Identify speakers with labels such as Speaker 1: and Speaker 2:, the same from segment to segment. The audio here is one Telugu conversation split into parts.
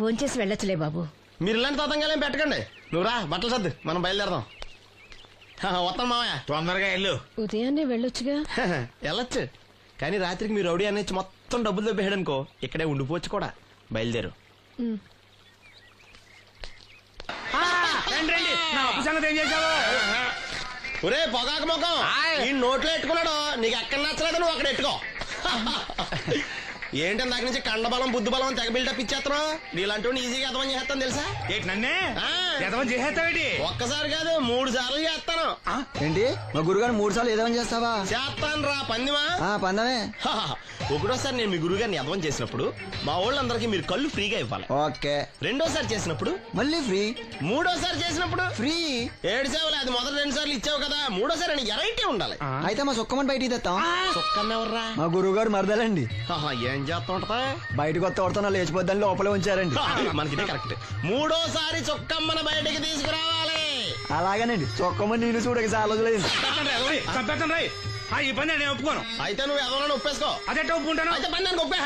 Speaker 1: భోంచేసి వెళ్ళొచ్చులే బాబు.
Speaker 2: మీరు ఇలాంటి తతంగాలేం పెట్టకండి. నువ్వు రా, బట్టలు సర్దు, మనం బయలుదేరదాం. వస్తాం మావయ్య.
Speaker 3: తొందరగా వెళ్ళు.
Speaker 1: ఉదయాన్నే వెళ్ళొచ్చుగా.
Speaker 2: వెళ్ళొచ్చు, కానీ రాత్రికి మీరు రౌడీ అనేది మొత్తం డబ్బులు దొబ్బేయడనుకో ఇక్కడే ఉండిపోవచ్చు కూడా. బయలుదేరు.
Speaker 3: రండి నా అప్పు సంగతి ఏం చేశావు?
Speaker 2: ఒరే పొగాకు ముఖం, ఈ నోట్లో ఎట్టుకున్నాడు. నీకు ఎక్కడ నచ్చలేదు నువ్వు అక్కడ ఎట్టుకో. ఏంటి నాకు నుంచి కండబలం బుద్ధి బలం తెగ బిల్డప్ ఇచ్చేస్తున్నావు. నీలాంటి ఈజీగా ఎదవని చేస్తాను తెలుసా?
Speaker 3: ఏంటి నన్నే ఎదవని చేసేస్తావేటి?
Speaker 2: ఒక్కసారి కాదు 3 సార్లు చేస్తాను.
Speaker 4: ఏంటి మా గురుగారు 3 సార్లు ఎదవని చేస్తావా?
Speaker 2: చేస్తాను రా పందిమా.
Speaker 4: పందమే.
Speaker 2: ఒకటోసారి నేను మీ గురువు గారిని ఎదవని చేసినప్పుడు మా వాళ్ళందరికీ మీరు కళ్ళు ఫ్రీగా ఇవ్వాలి.
Speaker 4: ఓకే.
Speaker 2: రెండోసారి చేసినప్పుడు
Speaker 4: మళ్ళీ ఫ్రీ.
Speaker 2: మూడోసారి చేసినప్పుడు
Speaker 4: ఫ్రీ.
Speaker 2: 7 సేవలు అది మొదటి 2 సార్లు ఇచ్చావు కదా, మూడోసారి అని ఎరైటీ ఉండాలి.
Speaker 4: అయితే మా సుక్కమని బయటికి తెస్తాం.
Speaker 2: సుక్కమ్మ ఎవర్రా?
Speaker 4: మా గురువు గారు మరదలండి.
Speaker 2: ఏం చేస్తా ఉంటదా?
Speaker 4: బయటకు వస్తే కొడుతున్నా లేచిపోద్దని లోపలే ఉంచారండి.
Speaker 2: మనకి కరెక్ట్. మూడోసారి చుక్కమ్మని బయటికి తీసుకురావాలి.
Speaker 4: అలాగేనండి. చొక్కమని నేను చూడక చాలా రోజులైంది.
Speaker 3: ఈ పని నేను ఒప్పుకోను.
Speaker 2: అయితే నువ్వు ఎవరైనా ఒప్పేసుకో.
Speaker 3: అదే ఒప్పుకుంటాను.
Speaker 2: అయితే పని దానికి ఒప్పే.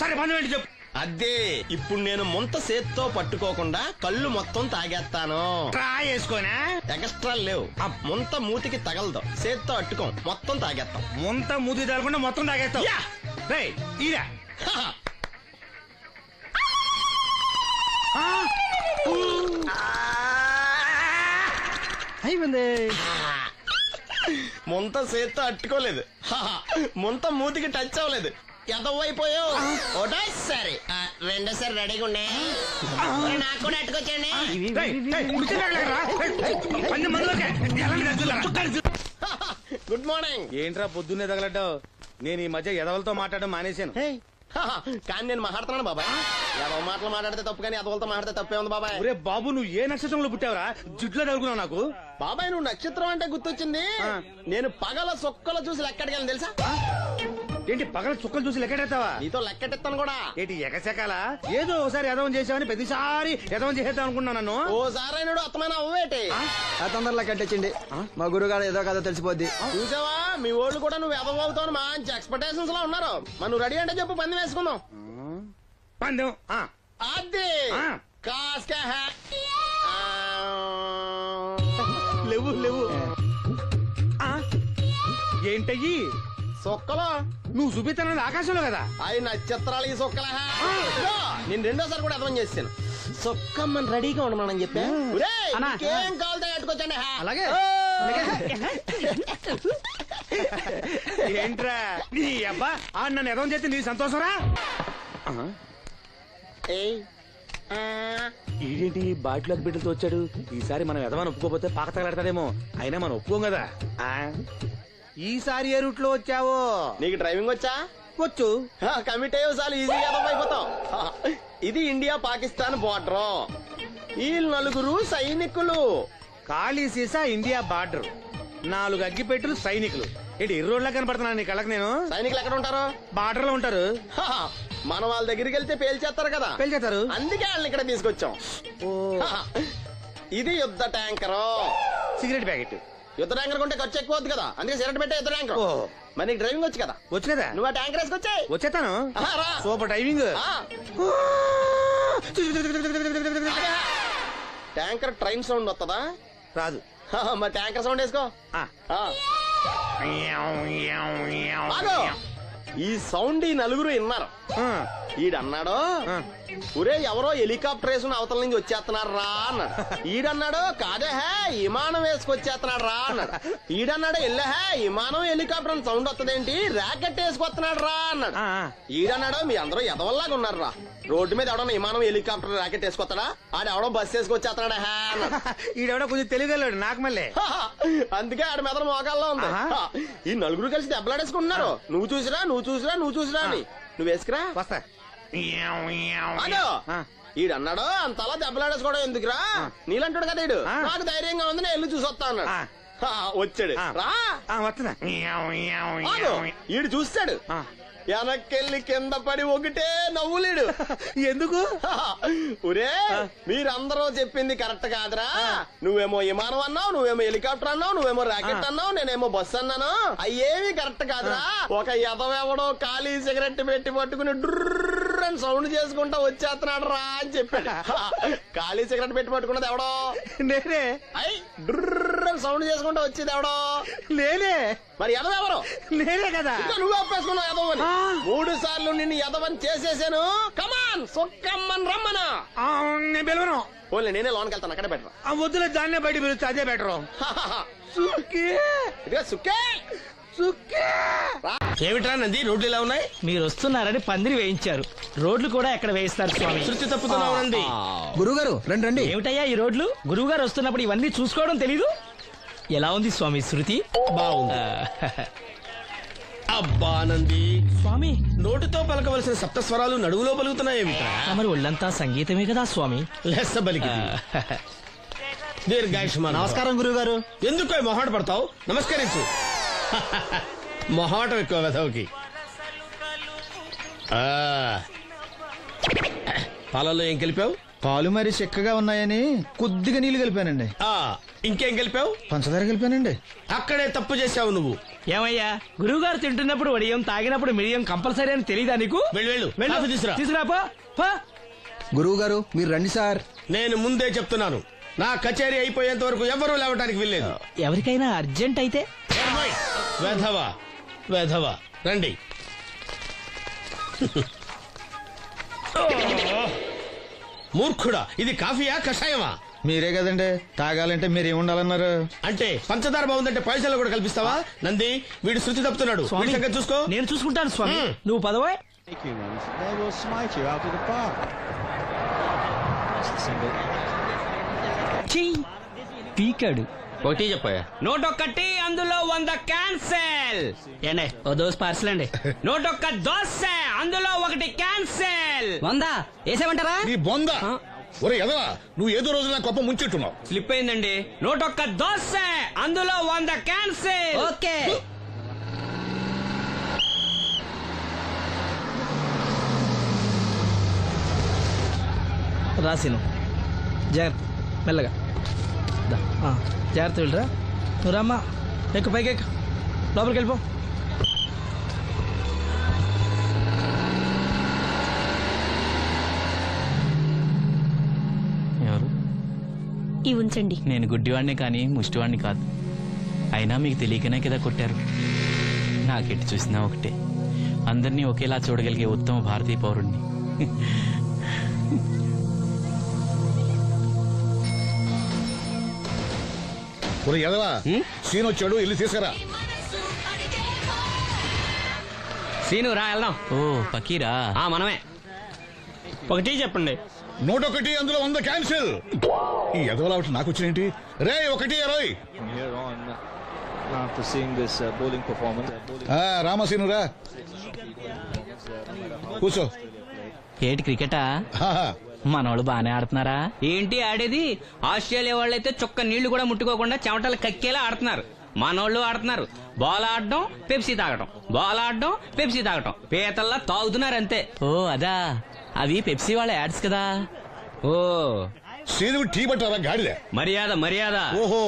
Speaker 3: సరే పని ఏంటి చెప్పు.
Speaker 2: అదే ఇప్పుడు నేను ముంత చేత్తో పట్టుకోకుండా కళ్ళు మొత్తం తాగేస్తాను.
Speaker 3: ట్రై చేసుకోనా?
Speaker 2: ఎక్స్ట్రా లేవు. ముంత మూతికి తగలదు, చేత్తో అట్టుకోం, మొత్తం తాగేస్తాం.
Speaker 3: ముంత మూతి తగలకుండా మొత్తం తాగేస్తావు. ఇరా
Speaker 4: అయిపోయింది.
Speaker 2: ముంత చేత్తో అట్టుకోలేదు, ముంత మూతికి టచ్ అవ్వలేదు, ఎదవైపోయావు. ఒకటోసారి రెండోసారి రెడీగా ఉండే. నాకు కూడా అట్టుకొచ్చండి. Good morning.
Speaker 3: ఏంట్రా పొద్దున్నే తగలడ్డావు? నేను ఈ మధ్య ఎదవలతో మాట్లాడడం మానేశాను.
Speaker 2: కానీ నేను మాట్లాడుతున్నాను బాబాయ్. ఎదవ మాటలు మాట్లాడితే తప్పు, కానీ ఎదవలతో మాట్లాడితే తప్పే ఉంది బాబాయ్.
Speaker 3: ఒరే బాబు, నువ్వు ఏ నక్షత్రంలో పుట్టావురా? జుట్లో తగులుకున్నావు నాకు.
Speaker 2: బాబాయ్ నువ్వు నక్షత్రం అంటే గుర్తొచ్చింది. నేను పగల సొక్కలు చూసి లెక్కడికెళ్ళను తెలుసా?
Speaker 3: ఏంటి పగల చుక్కలు చూసి లెక్కెడతావా?
Speaker 2: నీతో లెక్కెట్టాను కూడా.
Speaker 3: ఏంటి ఎగసెకాల? ఏదో ఒకసారి ఎదవం చేసావని ప్రతిసారి ఎదవం చేసేద్దాం అనుకున్నా నన్ను.
Speaker 2: ఓసారి అయినాడు అత్తమైన అవ్వేటి.
Speaker 4: తొందరలో కట్టించండి. మా గురుగారు ఏదో కదా తెలిసిపోద్ది.
Speaker 2: చూసావా, మీ ఓళ్ళు కూడా నువ్వు ఎదవవుతావు మంచి ఎక్స్పెక్టేషన్స్ లో ఉన్నారు. మరి నువ్వు రెడీ అంటే చెప్పు, పందెం వేసుకుందాం.
Speaker 3: పందెం
Speaker 2: అది కాస్క
Speaker 3: లేవు లేవు. ఏంటయ్యి
Speaker 2: సొక్కలో
Speaker 3: నువ్వు చూపిస్తానది ఆకాశంలో కదా?
Speaker 2: అవి నక్షత్రాలు ఈ సొక్కల. నేను రెండోసారి కూడా అర్థం చేస్తాను. సొక్కమ్మని రెడీగా ఉండమని చెప్పా. ఏం కావాలితే కట్టుకోవచ్చండి.
Speaker 3: అలాగే. ఏంట్రా నీ అబ్బా నన్ను ఎదవం చేస్తే నీ సంతోషరా? ఈడేంటి బాటిలోకి బిడ్డలతో వచ్చాడు? ఈసారి మనం ఎదవని ఒప్పుకోపోతే పాక తగలాడతాడేమో. అయినా మనం ఒప్పుకోం కదా. ఈసారి ఏ రూట్ లో వచ్చావో?
Speaker 2: నీకు డ్రైవింగ్ వచ్చా?
Speaker 3: వచ్చు.
Speaker 2: కమిట్ అయ్యే సార్లు ఈజీగా అయిపోతాం. ఇది ఇండియా పాకిస్తాన్ బోర్డర్. ఈ 4 సైనికులు.
Speaker 3: ఖాళీ సీసా ఇండియా బార్డర్, 4 అగ్గిపెట్టులు సైనికులు. ఏంటి ఎర్రోడ్లా కనపడుతున్నాను నీ కళ్ళకి నేను?
Speaker 2: సైనికులు ఎక్కడ ఉంటారు?
Speaker 3: బార్డర్ లో ఉంటారు.
Speaker 2: మనం వాళ్ళ దగ్గరికి వెళ్తే పేల్చేస్తారు కదా.
Speaker 3: పేల్చేస్తారు.
Speaker 2: అందుకే వాళ్ళని ఇక్కడ తీసుకొచ్చాం. ఇది యుద్ధ ట్యాంకర్.
Speaker 3: Cigarette packet.
Speaker 2: యుద్ధ ట్యాంకర్ కొంటే ఖర్చు ఎక్కువ అవుతుంది కదా, అందుకే సిగరెట్ పెట్టే యుద్ధ ట్యాంకర్. మరి నీకు డ్రైవింగ్ వచ్చు కదా?
Speaker 3: వచ్చు కదా.
Speaker 2: నువ్వు ఆ ట్యాంకర్ వేసుకొచ్చాయి.
Speaker 3: వచ్చేస్తాను. Super driving.
Speaker 2: Tanker train sound వస్తుందా?
Speaker 3: రాదు.
Speaker 2: మరి ట్యాంకర్ సౌండ్ వేసుకో. ఈ సౌండ్ ఈ 4 విన్నారు. ఈడన్నాడు, ఒరే ఎవరో హెలికాప్టర్ వేసుకుని అవతల నుంచి వచ్చేస్తున్నారు రా అన్నాడు. ఈడన్నాడు, కాదే విమానం వేసుకొచ్చేస్తున్నాడు రా అన్నాడు. ఈడన్నాడు, ఎల్లహే విమానం హెలికాప్టర్ సౌండ్ వస్తుందేంటి, ర్యాకెట్ వేసుకొస్తున్నాడు రా అన్నాడు. ఈడన్నాడు, మీ అందరూ ఎదవల్లాగా ఉన్నారు రా, రోడ్డు మీద ఎవడన్నా విమానం హెలికాప్టర్ ర్యాకెట్ వేసుకొస్తాడా? ఆడెవడో బస్సు వేసుకొచ్చేస్తున్నాడా అన్నాడు.
Speaker 3: ఈడెవడో కొంచెం తెలియగలడు నాకు మళ్ళీ.
Speaker 2: అందుకే ఆడ మెదడు మోకాల్లో ఉంది. ఈ 4 కలిసి దెబ్బలాడేసుకుంటున్నారు. నువ్వు చూసిరా అని. నువ్వు వేసుకురా.
Speaker 3: వస్తా.
Speaker 2: ఈడన్నాడు, అంతలా దెబ్బలాడేసుకోవడం ఎందుకురా, నీలంటాడు కదా ఈడు. నాకు ధైర్యంగా ఉంది, నేను వెళ్ళి చూసొస్తా అన్నాడు. వచ్చాడు రా.
Speaker 3: వస్తున్నా.
Speaker 2: ఈడు చూస్తాడు, వెనక్కెళ్ళి కింద పడి ఒకటే నవ్వులేడు.
Speaker 3: ఎందుకు?
Speaker 2: ఒరే మీరందరూ చెప్పింది కరెక్ట్ కాదురా. నువ్వేమో విమానం అన్నావు, నువ్వేమో హెలికాప్టర్ అన్నావు, నువ్వేమో రాకెట్ అన్నావు, నేనేమో బస్సు అన్నాను. అయ్యేవి కరెక్ట్ కాదురా. ఒక ఎదవెవడో ఖాళీ సిగరెట్ పెట్టి పట్టుకుని డ్రర్ డ్రర్ సౌండ్ చేసుకుంటా వచ్చేస్తున్నాడు రా అని చెప్పాడు. ఖాళీ సిగరెట్ పెట్టి పట్టుకున్నది ఎవడో?
Speaker 3: నేనే.
Speaker 2: అయ్ డ్రర్ సౌండ్ చేసుకుంటా వచ్చేది ఎవడో?
Speaker 3: నేనే.
Speaker 2: మరి ఎదవెవరు?
Speaker 3: నేనే కదా.
Speaker 2: ఇంకా నువ్వు ఒప్పేసుకున్నావు ఎదవని. 3 సార్లు నిన్ను ఎదవని చేసేసాను. కమాన్ సొక్కమ్మన్ రమ్మనా.
Speaker 3: నేను పిలవను.
Speaker 2: ఓన్లీ నేనే లోన్కి వెళ్తాను, అక్కడే బెటర్.
Speaker 3: ఆ వద్దులే, దాన్నే బయట పిలుస్తా, అదే బెటరు. సుక్కే
Speaker 2: ఇదిగా సుక్కే
Speaker 3: సుక్కే.
Speaker 2: ఏమిట్రా నంది, రోడ్లు ఇలా ఉన్నాయి?
Speaker 5: మీరు వస్తున్నారని పందిరి వేయించారు. రోడ్లు కూడా ఎక్కడ వేయిస్తారు స్వామి?
Speaker 2: శృతి తప్పుతున్నావు నంది.
Speaker 4: గురుగారు రండి రండి.
Speaker 5: ఏమిటయ్యా ఈ రోడ్లు? గురువు గారు వస్తున్నప్పుడు ఇవన్నీ చూసుకోవడం తెలీదు? ఎలా ఉంది స్వామి శృతి?
Speaker 2: బాగుంది. అబ్బా నంది,
Speaker 5: స్వామి
Speaker 2: నోటితో పలకవలసిన సప్తస్వరాలు నడువులో పలుకుతున్నాయేమిట్రా?
Speaker 5: మరి ఒళ్ళంతా సంగీతమే కదా స్వామి.
Speaker 2: లెస్స బలికి దీర్ఘాయుష్మాన్.
Speaker 4: నమస్కారం గురుగారు.
Speaker 2: ఎందుకు మొహాట పడతావు? నమస్కరించు. మొహాటం ఎక్కువ వెధవుకి. పాలల్లో ఏం కలిపావు?
Speaker 4: పాలు మరి చిక్కగా ఉన్నాయని కొద్దిగా నీళ్లు కలిపానండి.
Speaker 2: ఇంకేం కలిపావు?
Speaker 4: పంచదార కలిపానండి.
Speaker 2: అక్కడే తప్పు చేసావు నువ్వు.
Speaker 5: ఏమయ్యా, గురువు గారు తింటున్నప్పుడు వడియం, తాగినప్పుడు మిడియం కంపల్సరీ అని తెలీదా నీకు?
Speaker 2: వెళ్ళు కాఫీ తీసురా.
Speaker 5: తీసుకురాపో.
Speaker 4: గురువు గారు మీరు రండి సార్.
Speaker 2: నేను ముందే చెప్తున్నాను, నా కచేరీ అయిపోయేంత వరకు ఎవరూ లేవటానికి వెళ్ళలేదు.
Speaker 5: ఎవరికైనా అర్జెంట్ అయితే
Speaker 2: వెధవా వెధవా రండి. మూర్ఖుడా, ఇది కాఫీయా కషాయమా?
Speaker 4: మీరే కదండి తాగాలంటే మీరు ఏముండాలన్నారు?
Speaker 2: అంటే పంచదార బాగుందంటే పైసలు కూడా కల్పిస్తావా? నంది, వీడు శృతి తప్పుతున్నాడు.
Speaker 5: స్వామి,
Speaker 2: వీడి సంగతి చూసుకో.
Speaker 5: నేను చూసుకుంటాను స్వామి. నువ్వు పదవా. పీకాడు.
Speaker 2: ఒకటి చెప్పాయా?
Speaker 5: 101 అందులో 100 క్యాన్సెల్. ఏండి ఓ దోస్ పార్సల్ అండి. 101 దోశ అందులో 1 క్యాన్సెల్. 100 వేసేమంటారా?
Speaker 6: నీ బొంద. ఒరే ఎదవా, నువ్వు ఏదో రోజు నా గొప్ప ముంచెట్టున్నావు.
Speaker 5: స్లిప్ అయిందండి. 101 దోశ అందులో 100 క్యాన్సెల్. ఓకే. రాసిను జాగ్రత్త, మెల్లగా జాగ్రత్త వెళ్ళరా. నువ్వు రామ్మా, ఎక్కు పైకి ఎక్కు, లోపలికి వెళ్ళిపో. ఎవరు?
Speaker 1: ఇవి ఉంచండి.
Speaker 5: నేను గుడ్డివాడిని కానీ ముష్టివాడిని కాదు. అయినా మీకు తెలియకనే కదా కొట్టారు. నాకెట్టి చూసినా ఒకటే, అందరినీ ఒకేలా చూడగలిగే ఉత్తమ భారతీయ పౌరుణ్ణి.
Speaker 6: ఒరే ఎదవా, సీన్ వచ్చాడు, ఇల్లు తీసుకురా.
Speaker 5: సీను రా వెళ్దాం. ఓ పకీరా, మనమే. ఒకటి చెప్పండి.
Speaker 6: 101 అందులో 100 క్యాన్సిల్. ఈ ఎదవలా నాకు వచ్చినేంటి? రే 1-20.
Speaker 7: After seeing this bowling performance,
Speaker 6: రామసీను రా, కూర్చో.
Speaker 5: ఏటి క్రికెటా? మనోళ్ళు బానే ఆడుతున్నారా? ఏంటి ఆడేది? ఆస్ట్రేలియా వాళ్ళైతే చుక్క నీళ్లు కూడా ముట్టుకోకుండా చెమటలు కక్కేలా ఆడుతున్నారు. మనోళ్ళు ఆడుతున్నారు బాల్ ఆడడం, పెప్సీ తాగడం, బాల్ ఆడడం, పెప్సీ తాగడం, పీతల్లా తాగుతున్నారు అంతే. ఓ అదా, అవి పెప్సీ వాళ్ళ యాడ్స్ కదా. ఓ
Speaker 6: సీను టీ పట్టారా గాడిద?
Speaker 5: మర్యాద మర్యాద.
Speaker 6: ఓహో,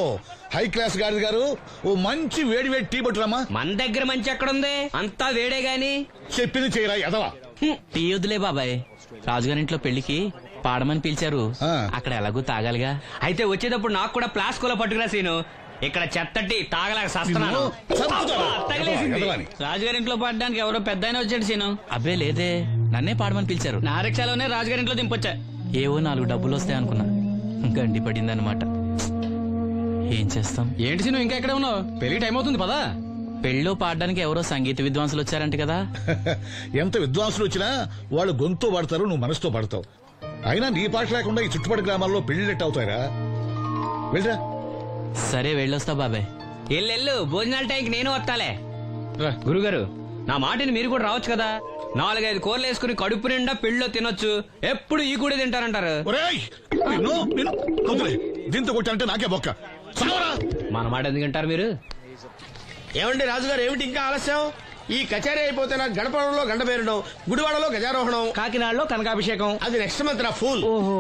Speaker 6: హై క్లాస్ గాడిద గారు, ఓ మంచి వేడి వేడి టీ పట్టురామా.
Speaker 5: మన దగ్గర మంచి ఎక్కడుంది, అంతా వేడే గాని.
Speaker 6: చెప్పింది చేయరా ఎదవా.
Speaker 5: టీ వద్దులే బాబాయ్, రాజుగారింట్లో పెళ్లికి పాడమని పిలిచారు. అక్కడ ఎలాగూ తాగాలిగా. అయితే వచ్చేటప్పుడు నాకు కూడా ప్లాస్కోలో పట్టుకురా సీను. ఇక్కడ చెత్తటి తాగలేక సస్తున్నాను. రాజుగారింట్లో పాడడానికి ఎవరో పెద్ద వచ్చాడు సీను. అబ్బే లేదే, నన్నే పాడమని పిలిచారు. నా రిక్షాలోనే రాజుగారింట్లో దింపొచ్చా. ఏవో 4 డబ్బులు వస్తాయి అనుకున్నా, గండి పడిందనమాట. ఏం చేస్తాం? ఏంటి సీను ఇంకా ఎక్కడ ఉన్నావు? పెళ్లి టైం అవుతుంది పదా. పెళ్ళిలో పాడడానికి ఎవరో సంగీత విద్వాంసులు వచ్చారంట కదా.
Speaker 6: ఎంత విద్వాంసులు వచ్చినా వాళ్ళు గొంతు పడతారు, నువ్వు మనసుతో పడతావు. అయినా నీ పాట లేకుండా ఈ చుట్టుపక్కల గ్రామాల్లో పెళ్లిళ్ళెట్ అవుతాయిరా. వెళ్ళరా.
Speaker 5: సరే వెళ్ళొస్తా బాబాయ్. ఎల్లెళ్ళు, భోజనాల టైంకి నేను వస్తాలే. గురుగారు, నా మాటని మీరు కూడా రావచ్చు కదా. 4-5 కూరలు వేసుకుని కడుపు నిండా పెళ్ళిలో తినొచ్చు. ఎప్పుడు ఈ కూడా తింటారంటారు.
Speaker 6: దీంతో కొట్టాలంటే నాకే బొక్క.
Speaker 5: మన మాట ఎందుకు తింటారు మీరు?
Speaker 2: ఏమండి రాజుగారు, ఏమిటి ఇంకా ఆలస్యం? ఈ కచేరీ అయిపోతే నాకు గణపవరంలో గండ పేరడం, గుడివాడలో గజారోహణం,
Speaker 5: కాకినాడలో కనకాభిషేకం.
Speaker 2: అది నెక్స్ట్ మంత్ నా ఫూల్.
Speaker 5: ఓహో,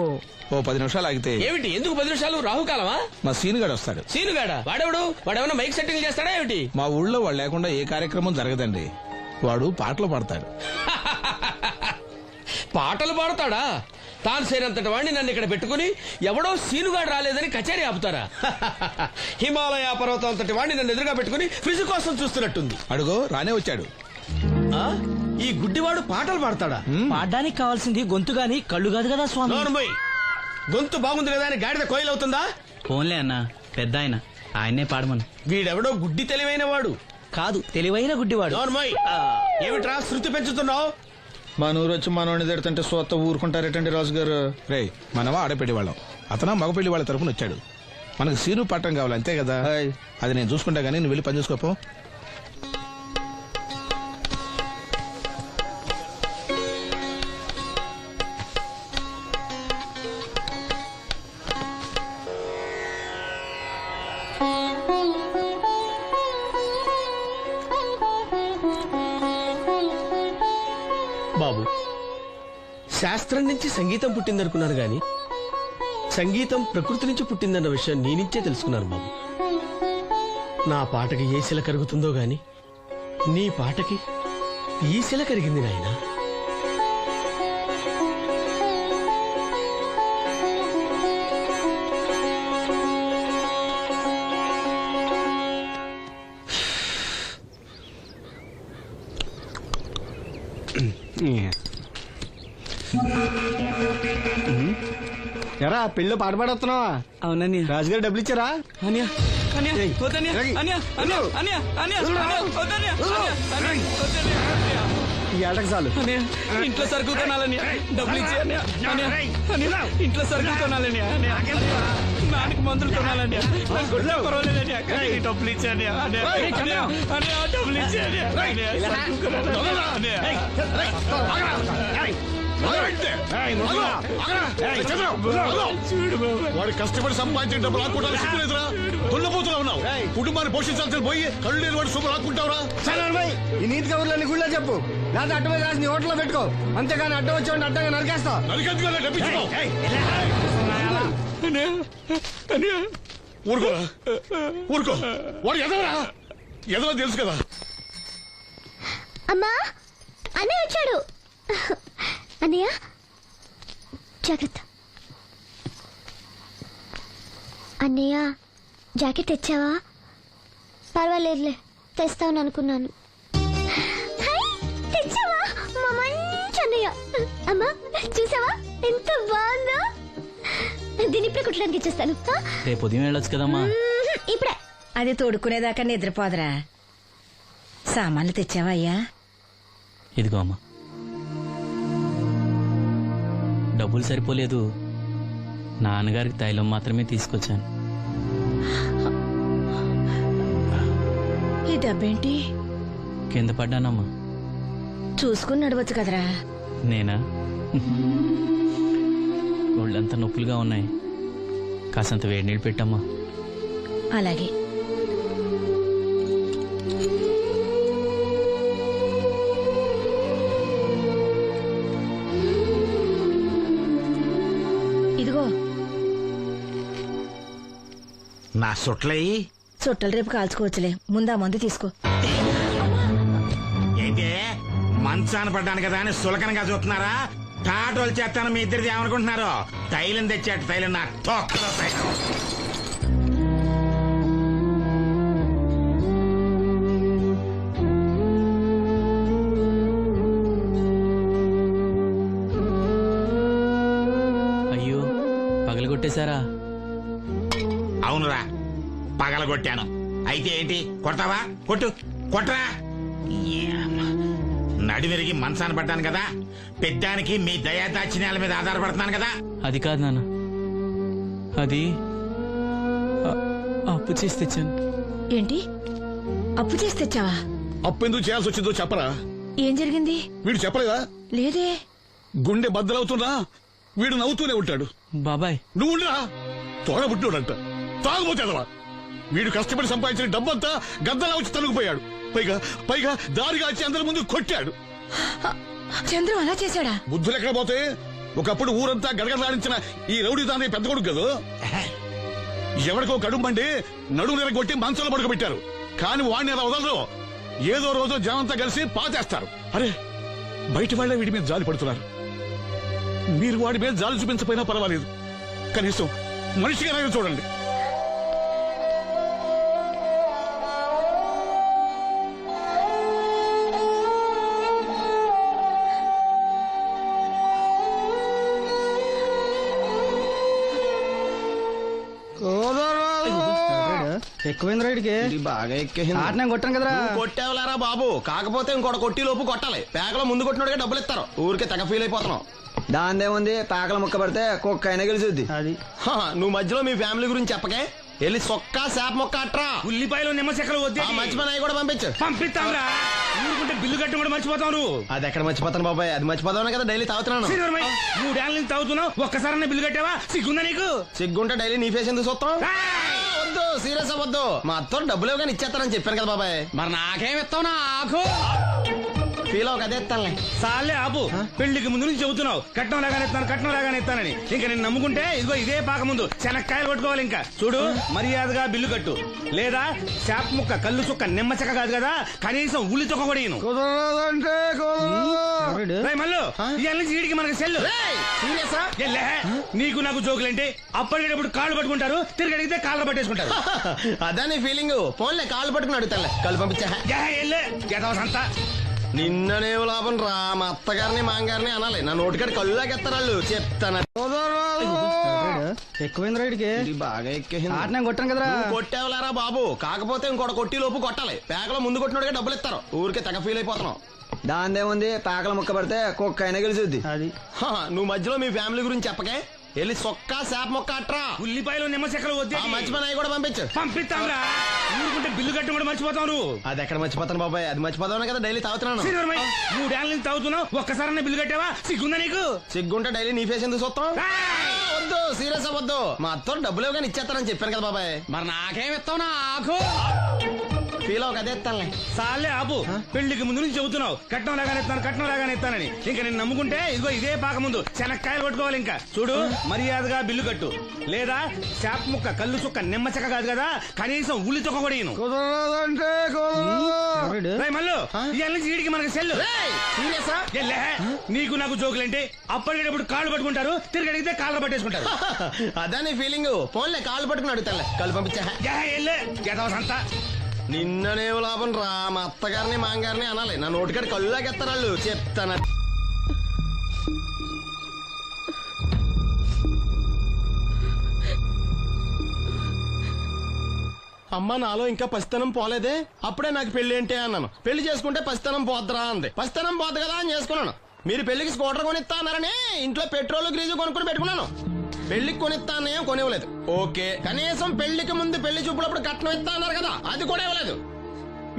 Speaker 4: ఓ 10 నిమిషాలు ఆగితే.
Speaker 2: ఏమిటి, ఎందుకు 10 నిమిషాలు? రాహుకాలమా?
Speaker 4: మా సీనుగాడు వస్తాడు.
Speaker 2: సీనుగాడా? వాడేమన్నా మైక్ సెట్టింగ్ చేస్తాడా ఏమిటి?
Speaker 4: మా ఊళ్ళో వాడు లేకుండా ఏ కార్యక్రమం జరగదండి. వాడు పాటలు పాడతాడు.
Speaker 8: పాటలు పాడతాడా? తాను సేనంతటి వాడిని నన్ను ఇక్కడ పెట్టుకుని ఎవడో సీనుగాడు రాలేదని కచేరీ ఆపుతారా? హిమాలయ పర్వతం అంతటి వాడిని నన్ను ఎదురుగా పెట్టుకుని ఫ్రిజ్ కోసం చూస్తున్నట్టుంది.
Speaker 3: అడుగో రానే వచ్చాడు.
Speaker 8: ఆ? ఈ గుడ్డివాడు పాటలు పాడతాడా?
Speaker 5: పాడడానికి కావాల్సింది గొంతు గాని కళ్ళు కాదు కదా స్వామి.
Speaker 8: నోర్మోయ్, గొంతు బాగుంది కదా అని గాడిద కోయిలవుతుందా?
Speaker 5: ఫోన్లే అన్న, పెద్ద ఆయన్నే పాడమను.
Speaker 8: వీడెవడో గుడ్డి తెలివైన వాడు
Speaker 5: కాదు, తెలివైన గుడ్డివాడు.
Speaker 8: నోర్మోయ్, ఏమిట్రా శృతి పెంచుతున్నావు?
Speaker 3: మన ఊరు వచ్చి మనోడిని తిడుతుంటే సొత్త ఊరుకుంటారేటండి రాజు గారు. రే మనవా ఆడపెళ్లి వాళ్ళం, అతను మగపెళ్లి వాళ్ళ తరఫున వచ్చాడు. మనకు సీను పట్టం కావాలి అంతే కదా. అది నేను చూసుకుంటా గానీ నువ్వు వెళ్ళి పని చూసుకోపో.
Speaker 8: బాబు, శాస్త్రం నుంచి సంగీతం పుట్టిందనుకున్నాను గాని సంగీతం ప్రకృతి నుంచి పుట్టిందన్న విషయం నీ నుంచే తెలుసుకున్నాను బాబు. నా పాటకి ఏ శిల కరుగుతుందో గాని నీ పాటకి ఈ శిల కరిగింది నాయనా.
Speaker 4: ఎరా పెళ్ళి పాట పాడుతున్నావా?
Speaker 5: అవునని
Speaker 4: రాజుగారు డబ్బులు ఇచ్చారా? ఈ ఏటకు చాలు.
Speaker 5: ఇంట్లో సరుకులు కొనాలని డబ్బులు ఇచ్చి ఇంట్లో సరుకులు కొనాలని నాన్నకి మందులు కొనాలని డబ్బులు ఇచ్చాను డబ్బులు ఇచ్చాను.
Speaker 6: వాడు కష్టపడి సంపాదించిన డబ్బులు ఆడుకుంటాను సిగ్గులేదురా? దున్నపోతున్నా ఉన్నావు. కుటుంబాన్ని పోషించాల్సిన పోయి కళ్ళు లేని వాడు శుభ్రం ఆడుకుంటావురా?
Speaker 4: ఈ నీతి కబుర్లన్నీ గుళ్ళో చెప్పు, లేదా అడ్డ మీద రాసి నీ హోటల్లో పెట్టుకో. అంతేగాని అడ్డం వచ్చి అడ్డంగా నరికేస్తా.
Speaker 6: నరికెందుకు డబ్బిచ్చుకో. ఊరుకోరా, ఊరుకో. వాడు ఎదవరా? ఎదవ తెలుసు కదా.
Speaker 9: అమ్మా, అన్నయ్య వచ్చాడు. అన్నయ్య జాగ్రత్త. అన్నయ్య జాకెట్ తెచ్చావా? పర్వాలేదులే, తెస్తావని అనుకున్నాను. తెచ్చావా? మా మంచి అన్నయ్య. అమ్మా చూసావా ఎంత బాగుందో? దీని ఇప్పుడే కుట్టడానికి ఇచ్చేస్తాను.
Speaker 5: రేపు ఉదయం వెళ్ళొచ్చు కదమ్మా.
Speaker 9: ఇప్పుడే.
Speaker 10: అది తోడుకునేదాకా నిద్రపోదరా. సామాన్లు తెచ్చావా అయ్యా?
Speaker 5: ఇదిగో అమ్మా. డబ్బులు సరిపోలేదు, నాన్నగారికి తైలం మాత్రమే తీసుకొచ్చాను.
Speaker 10: ఈ డబ్బేంటి?
Speaker 5: కింద పడ్డానమ్మా.
Speaker 10: చూసుకుని నడవచ్చు కదరా.
Speaker 5: నేనా? ఒళ్ళంతా నొప్పులుగా ఉన్నాయి, కాసంత వేడి నీళ్ళు పెట్టమ్మా.
Speaker 10: అలాగే. ఇదిగో
Speaker 3: నా సొట్లయి
Speaker 10: చుట్టలు రేపు కాల్చుకోవచ్చులే, ముందా మందు తీసుకో.
Speaker 3: ఏంటే మంచాన పడ్డాను కదా అని సులకనగా చూస్తున్నారా? టాటోలు చేస్తాను మీ ఇద్దరిది ఏమనుకుంటున్నారు? తైలం తెచ్చాడు, తైలం నా తొక్కలో తైలం.
Speaker 5: అయ్యో, పగలగొట్టేశారా?
Speaker 3: అవునురా, పగలగొట్టాను. అయితే ఏంటి, కొడతావా? కొట్టు, కొట్టరా. నడివిరిగి మంచాన పడ్డాను కదా, పెద్దానికి మీ దయాదాచిన్యాల మీద ఆధారపడుతున్నాను కదా.
Speaker 5: అది కాదు నాన్న, అది అప్పు చేసి తెచ్చాను.
Speaker 10: ఏంటి, అప్పు చేసి తెచ్చావా?
Speaker 6: అప్పు ఎందుకు చేయాల్సి వచ్చిందో చెప్పరా?
Speaker 10: ఏం జరిగింది?
Speaker 6: వీడు చెప్పలేదా?
Speaker 10: లేదే.
Speaker 6: గుండె బద్దలవుతున్నా వీడు నవ్వుతూనే ఉంటాడు.
Speaker 5: బాబాయ్
Speaker 6: నువ్వు ఉండరా? తోడబుట్టినోడంట, తాగుపోతేదవా. వీడు కష్టపడి సంపాదించిన డబ్బంతా గద్దలా వచ్చి తనుకుపోయాడు. పైగా పైగా దారిగా వచ్చి అందరి ముందు కొట్టాడు.
Speaker 10: చంద్రం అలా చేశాడా?
Speaker 6: బుద్ధులు ఎక్కడ పోతే, ఒకప్పుడు ఊరంతా గడగడలాడించిన ఈ రౌడీ దాని పెద్ద కొడుకు కదా. ఎవరికో కడుంబండి నడుము నిరగొట్టి మంచంలో పడుకోబెట్టారు. కాని వాడిని అలా వదలరు. ఏదో రోజు జనంతా కలిసి పాతేస్తారు. అరే, బయట వాళ్ళే వీడి మీద జాలి పడుతున్నారు. మీరు వాడి మీద జాలి చూపించకపోయినా పర్వాలేదు, కనీసం మనిషిగా చూడండి.
Speaker 4: ఎక్కువైంది రైడ్కి
Speaker 2: బాగా ఎక్కేసింది.
Speaker 4: ఆటనే కొట్టాను కదరా.
Speaker 2: నువ్వు కొట్టేవలేరా బాబు, కాకపోతే ఇంకోటి కొట్టి లోపు కొట్టాలి. పేకలో ముందు కొట్టినోడికే డబ్బులు ఇస్తారు. ఊరికే తెగ ఫీల్ అయిపోతున్నావు.
Speaker 4: దాందేముంది, పేకల ముక్క పడితే కుక్క అయినా గెలిచుద్ది. అది
Speaker 2: నువ్వు మధ్యలో మీ ఫ్యామిలీ గురించి చెప్పకే. వెళ్ళి సొక్క శాప మొక్క అట్రా.
Speaker 5: ఉల్లిపాయలు నిమ్మ చెక్కలు వద్దే
Speaker 2: మర్చిపోయిన అవి కూడా పంపించు.
Speaker 5: పంపిస్తాంరా. ఊరుకుంటే బిల్లు కట్టి కూడా మర్చిపోతావు నువ్వు.
Speaker 2: అది ఎక్కడ మర్చిపోతాను బాబాయ్, అది మర్చిపోతావు కదా డైలీ తాగుతున్నాను.
Speaker 5: 3 ఏళ్ళ నుంచి తాగుతున్నావు, ఒక్కసారి బిల్లు కట్టావా? సిగ్గుందా నీకు?
Speaker 2: సిగ్గుంటే డైలీ నీ ఫేస్ ఎందుకు చూస్తాం? వద్దు, సీరియస్ అవ్వద్దు. మా అత్తో డబ్బులు ఇవ్వగానే ఇచ్చేస్తానని చెప్పాను కదా బాబాయ్.
Speaker 5: మరి నాకేం ఇస్తావు? నాకు
Speaker 2: ఫీల్ అవ్వక అదే ఇస్తానులే.
Speaker 5: సాలే ఆపు. పెళ్లికి ముందు నుంచి చెబుతున్నావు కట్నం లాగానే ఇస్తానని. ఇంకా నేను నమ్ముకుంటే ఇదిగో ఇదే పాక ముందు శనక్కాయలు కొట్టుకోవాలి. ఇంకా చూడు, మర్యాదగా బిల్లు కట్టు, లేదా చేప ముక్క కళ్ళు చుక్క నిమ్మ చెక్క కాదు కదా, కనీసం ఉల్లి తొక్క కూడా ఇయ్యను. మళ్ళీ ఇవాళ నుంచి వీడికి మనకి సెల్లు. నీకు నాకు జోకులేంటి? అప్పటికేటప్పుడు కాళ్ళు పట్టుకుంటారు, తిరిగి అడిగితే కాళ్ళు పట్టేసుకుంటారు.
Speaker 2: అదే నీ ఫీలింగ్. ఫోన్లే కాళ్ళు పట్టుకుని అడుగుతానులే. కళ్ళు పంపించా.
Speaker 5: అంతా
Speaker 2: నిన్ననే లాభం రా. మా అత్తగారిని మాంగారిని అనాలి. నా నోటికాడ కళ్ళు లాగేస్తారు వాళ్ళు. చెప్తాను.
Speaker 4: ఎక్కువైంది రైడ్కి
Speaker 2: బాగా ఎక్కేసింది.
Speaker 4: ఆటనే కొట్టాను కదరా.
Speaker 2: కొట్టేవలేరా బాబు, కాకపోతే ఇంకోటి కొట్టి లోపు కొట్టాలి. పేకలో ముందు కొట్టినోడికే డబ్బులు ఇస్తారు. ఊరికే తెగ ఫీల్ అయిపోతున్నావు.
Speaker 4: దాందేముంది, పేకల ముక్క పడితే కుక్క అయినా గెలిచుద్ది. అది
Speaker 2: నువ్వు మధ్యలో మీ ఫ్యామిలీ గురించి చెప్పకే. వెళ్ళి సొక్క శాప మొక్క అట్రా.
Speaker 5: ఉల్లిపాయలు నిమ్మ చెక్కలు వద్దే
Speaker 2: మర్చిపోయిన అవి కూడా పంపించు.
Speaker 5: పంపిస్తాంరా. ఊరుకుంటే బిల్లు కట్టి కూడా మర్చిపోతావు నువ్వు.
Speaker 2: అది ఎక్కడ మర్చిపోతాను బాబాయ్, అది మర్చిపోతావు కదా డైలీ తాగుతున్నాను.
Speaker 5: 3 ఏళ్ళ నుంచి తాగుతున్నావు, ఒక్కసారి బిల్లు కట్టావా? సిగ్గుందా నీకు?
Speaker 2: సిగ్గుంటే డైలీ నీ ఫేస్ ఎందుకు చూస్తాం? వద్దు, సీరియస్ అవ్వద్దు. మా అత్తో డబ్బులు ఇవ్వగానే ఇచ్చేస్తానని చెప్పాను కదా బాబాయ్.
Speaker 5: మరి నాకేం ఇస్తావు? నాకు
Speaker 2: ఫీల్ అవ్వక అదే ఇస్తానులే.
Speaker 5: సాలే ఆపు. పెళ్లికి ముందు నుంచి చెబుతున్నావు కట్నం లాగానే ఇస్తానని. ఇంకా నేను నమ్ముకుంటే ఇదిగో ఇదే పాక ముందు శనక్కాయలు కొట్టుకోవాలి. ఇంకా చూడు, మర్యాదగా బిల్లు కట్టు, లేదా చేప ముక్క కళ్ళు చుక్క నిమ్మ చెక్క కాదు కదా, కనీసం ఉల్లి తొక్క కూడా ఇయ్యను. మళ్ళీ ఇవాళ నుంచి వీడికి మనకి సెల్లు. నీకు నాకు జోకులేంటి? అప్పటికేటప్పుడు కాళ్ళు పట్టుకుంటారు, తిరిగి అడిగితే కాళ్ళు పట్టేసుకుంటారు.
Speaker 2: అదే నీ ఫీలింగ్. ఫోన్లే కాళ్ళు పట్టుకుని అడుగుతానులే. కళ్ళు పంపించా.
Speaker 5: అంతా
Speaker 2: నిన్ననే లాభం రా. మా అత్తగారిని మాంగారిని అనాలి. నా నోటికాడ కళ్ళు లాగేస్తారు వాళ్ళు. చెప్తాను. అమ్మ నాలో ఇంకా పసితనం పోలేదే. అప్పుడే నాకు పెళ్లి ఏంటి అన్నాను. పెళ్లి చేసుకుంటే పసితనం పోద్దురా అంది. పసితనం పోద్దు కదా అని చేసుకున్నాను. మీరు పెళ్లికి స్కూటర్ కొనిస్తా అన్నారని ఇంట్లో పెట్రోల్ గ్రీజు కొనుక్కుని పెట్టుకున్నాను. పెళ్లికి కొనిస్తానే కొనివ్వలేదు. ఓకే, కనీసం పెళ్లికి ముందు పెళ్లి చూపులప్పుడు కట్నం ఇస్తా అన్నారు కదా, అది కూడా ఇవ్వలేదు.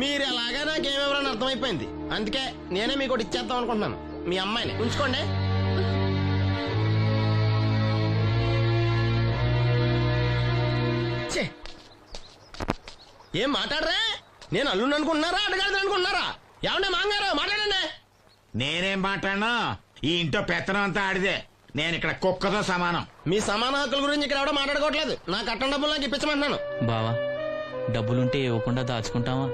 Speaker 2: మీరు ఎలాగా నాకేమెవరని అర్థమైపోయింది. అందుకే నేనే మీకు ఒకటి ఇచ్చేద్దాం అనుకుంటున్నాను. మీ అమ్మాయిని ఉంచుకోండి. ఏం మాట్లాడరా? నేను అల్లుండి అనుకుంటున్నారా, అడగాలి అనుకుంటున్నారా? ఏమన్నా మాంగారు మాట్లాడండి.
Speaker 11: నేనేం మాట్లాడినా ఈ ఇంట్లో పెత్తనం అంతా ఆడిదే. నేను ఇక్కడ కుక్కతో సమానం.
Speaker 2: మీ సమాన హక్కుల గురించి ఇక్కడ ఎవడో మాట్లాడుకోవట్లేదు. నా కట్టం డబ్బులు నాకు ఇప్పించమంటున్నాను.
Speaker 5: బావా, డబ్బులుంటే ఇవ్వకుండా దాచుకుంటావా?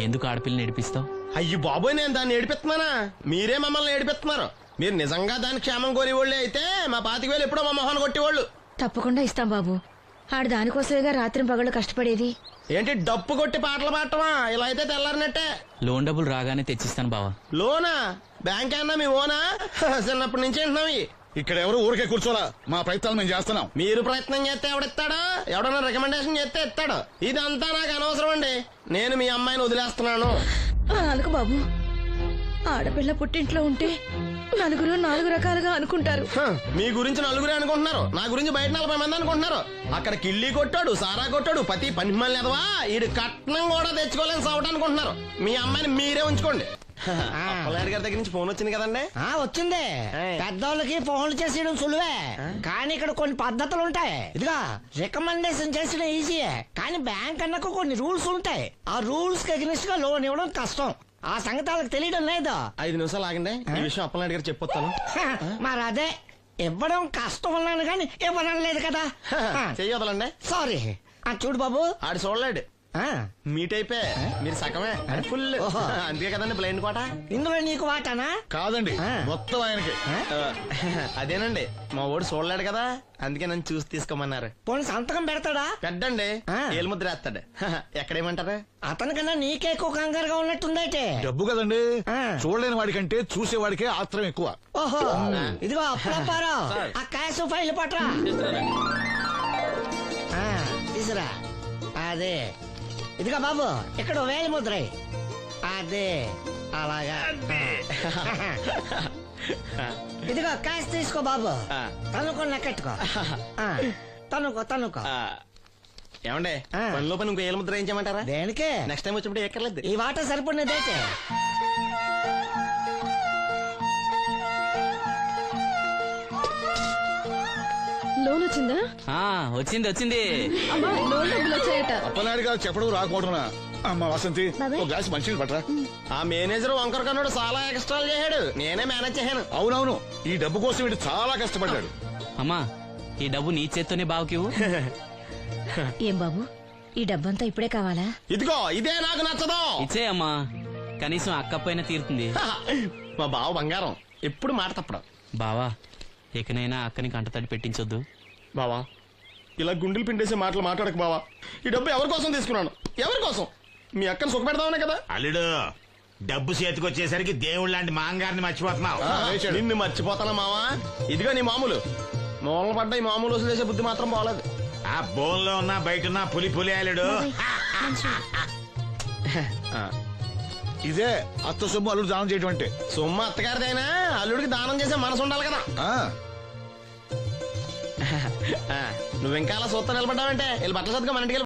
Speaker 5: ఎందుకు ఆడపిల్లని ఏడిపిస్తావు?
Speaker 2: అయ్యి బాబోయ్, నేను దాన్ని ఏడిపిస్తున్నానా? మీరే మమ్మల్ని ఏడిపిస్తున్నారు. మీరు నిజంగా దాని క్షేమం కోరేవాళ్ళే అయితే మా 25,000 ఎప్పుడో మా మొహాన్ని కొట్టేవాళ్ళు.
Speaker 10: తప్పకుండా ఇస్తాం బాబు. ఆడు దానికోసమేగా రాత్రి పగళ్ళు కష్టపడేది.
Speaker 2: ఏంటి డప్పు కొట్టి పాటలు పాడటమా? ఇలా అయితే తెల్లారినట్టే.
Speaker 5: లోన్ డబ్బులు రాగానే తెచ్చిస్తాను బావా.
Speaker 2: లోనా? బ్యాంక్ అన్నా మీ ఓనా? చిన్నప్పటి నుంచి వింటున్నాం.
Speaker 6: ఇక్కడ ఎవరు ఊరికే కూర్చోలా. మా ప్రయత్నాలు మేము చేస్తున్నాం.
Speaker 2: మీరు ప్రయత్నం చేస్తే ఎవడిస్తాడా? ఎవడన్నా రికమెండేషన్ చేస్తే ఇస్తాడు. ఇదంతా నాకు అనవసరం అండి. నేను మీ అమ్మాయిని వదిలేస్తున్నాను.
Speaker 10: అలాగ బాబు, ఆడపిల్ల పుట్టింట్లో ఉంటే నలుగురు 4 రకాలుగా అనుకుంటారు.
Speaker 2: మీ గురించి నలుగురే అనుకుంటున్నారు, నా గురించి బయట 40 మంది అనుకుంటున్నారు. అక్కడ కిళ్ళి కొట్టాడు, సారా కొట్టాడు, పతి పని మళ్ళీ ఎదవా, ఈడు కట్నం కూడా తెచ్చుకోలేని సవట అనుకుంటున్నారు. మీ అమ్మాయిని మీరే ఉంచుకోండి. అప్పలనాయుడు గారి దగ్గర నుంచి ఫోన్ వచ్చింది కదండి.
Speaker 12: వచ్చింది. పెద్దోళ్ళకి ఫోన్లు చేసేయడం సులువే, కానీ ఇక్కడ కొన్ని పద్ధతులు ఉంటాయి. ఇదిగా రికమెండేషన్ చేసిన ఈజీయే, కానీ బ్యాంక్ అన్నకు కొన్ని రూల్స్ ఉంటాయి. ఆ రూల్స్ కి అగ్నిస్ట్ గా లోన్ ఇవ్వడం కష్టం. ఆ సంగతి వాళ్ళకి తెలియడం లేదు.
Speaker 2: 5 నిమిషాలు ఆగండి, ఈ విషయం అప్పలనాయుడు గారు చెప్పొస్తాను.
Speaker 12: మరి అదే ఇవ్వడం కష్టం ఉన్నాను కానీ ఇవ్వడం లేదు కదా.
Speaker 2: చెయ్యొదలండి.
Speaker 12: సారీ. చూడు బాబు,
Speaker 2: ఆడు చూడలేడు. మీట్ అయిపోయి మీరు సగమే ఫుల్ అందుకే కదండి బ్లైండ్ కోట.
Speaker 12: ఇందులో నీకు వాటానా?
Speaker 6: కాదండి, మొత్తం ఆయనకి.
Speaker 2: అదేనండి మా ఓడి చూడలేడు కదా, అందుకే నన్ను చూసి తీసుకోమన్నారు.
Speaker 12: పోనీ సంతకం పెడతాడా?
Speaker 2: పెద్దండి, ఏలు ముద్ర వేస్తాడు. ఎక్కడేమంటారు?
Speaker 12: అతనికన్నా నీకే ఎక్కువ కంగారుగా ఉన్నట్టుందైతే.
Speaker 6: డబ్బు కదండి, చూడలేని వాడికంటే చూసేవాడికే ఆత్రం ఎక్కువ.
Speaker 12: ఓహో, ఇదిగో అప్పుడప్పారావు, ఆ క్యాష్ ఫైల్ పట్రా. తీసురా. అదే, ఇదిగో బాబు, ఇక్కడ వేలి ముద్ర. అదే అలాగా. ఇదిగో క్యాష్ తీసుకో బాబు, తనుకో లెక్కెట్టుకో. తనుకో.
Speaker 2: ఏమండే పని లోపల ఇంకో ఏలు ముద్ర వేయించమంటారా?
Speaker 12: దేనికే?
Speaker 2: నెక్స్ట్ టైం వచ్చినప్పుడు ఎక్కర్లేదు.
Speaker 12: ఈ వాట సరిపడినదైతే.
Speaker 10: లోన్ వచ్చిందా?
Speaker 5: వచ్చింది.
Speaker 10: అమ్మా, లోన్ డబ్బులు వచ్చాయట.
Speaker 6: అప్పనాయుడు గారు చెప్పడం రాకపోవడం. అమ్మ వసంతి, ఒక గ్లాస్ మంచినీళ్ళు పట్టరా.
Speaker 2: ఆ మేనేజర్ వంకర కన్నాడు చాలా ఎక్స్ట్రాలు చేశాడు, నేనే మేనేజ్ చేశాను.
Speaker 6: అవునవును, ఈ డబ్బు కోసం వీడు చాలా కష్టపడ్డాడు.
Speaker 5: అమ్మా, ఈ డబ్బు నీ చేత్తోనే బావుకివు.
Speaker 10: ఏం బాబు, ఈ డబ్బంతా ఇప్పుడే కావాలా?
Speaker 2: ఇదిగో ఇదే నాకు నచ్చదు.
Speaker 5: ఇచ్చేయమ్మా, కనీసం అక్కపోయినా తీరుతుంది.
Speaker 2: మా బావ బంగారం, ఎప్పుడు మాట తప్పడం.
Speaker 5: బావా, ఇకనైనా అక్కని కంటతడి పెట్టించొద్దు.
Speaker 2: బావా, ఇలా గుండెలు పిండేసే మాటలు మాట్లాడక బావా. ఈ డబ్బు ఎవరి కోసం తీసుకున్నాను? ఎవరి కోసం? మీ అక్కను సుఖపెడదామనే కదా.
Speaker 11: అల్లుడు, డబ్బు చేతికొచ్చేసరికి దేవుడు లాంటి మాంగారిని మర్చిపోతున్నావు.
Speaker 2: నిన్ను మర్చిపోతానా మావా? ఇదిగో నీ మామూలు మూలన పడ్డ ఈ మామూలు వసూలు చేసే బుద్ధి మాత్రం బాగలేదు.
Speaker 11: ఆ బోన్లో ఉన్నా బయట ఉన్నా పులి అల్లుడు.
Speaker 6: ఇదే అత్త సొమ్ము అల్లుడు దానం చేయడం అంటే.
Speaker 2: సొమ్ము అత్తగారిదైనా అల్లుడికి దానం చేసే మనసు ఉండాలి కదా. నువ్వు ఇంకా అలా సూత్తా నిలబడ్డావంటే వీళ్ళు బట్టలు సర్దుగా మన ఇంటికి